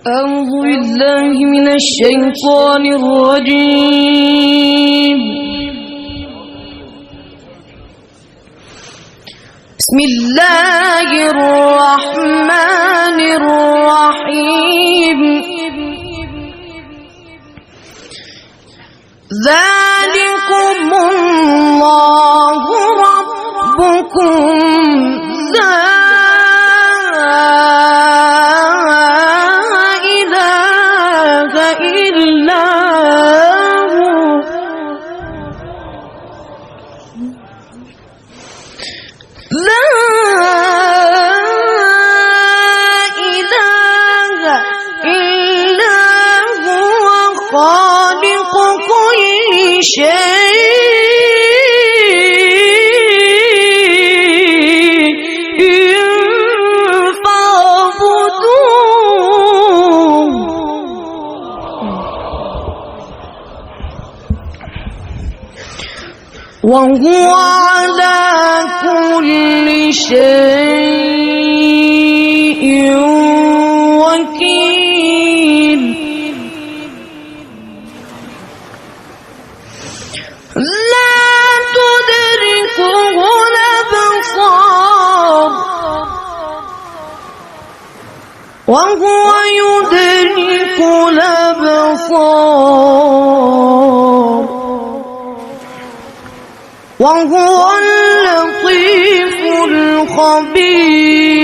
أعوذ بالله من الشيطان الرجيم. بسم الله الرحمن الرحيم. ذلكم الله ربكم لا إله إلا هو لا إله إلا هو خالق كل شيء فاعبدوه. وهو على كل شيء وكيل. لا تدركه الأبصار وهو يدرك الأبصار وهو اللطيف الخبير.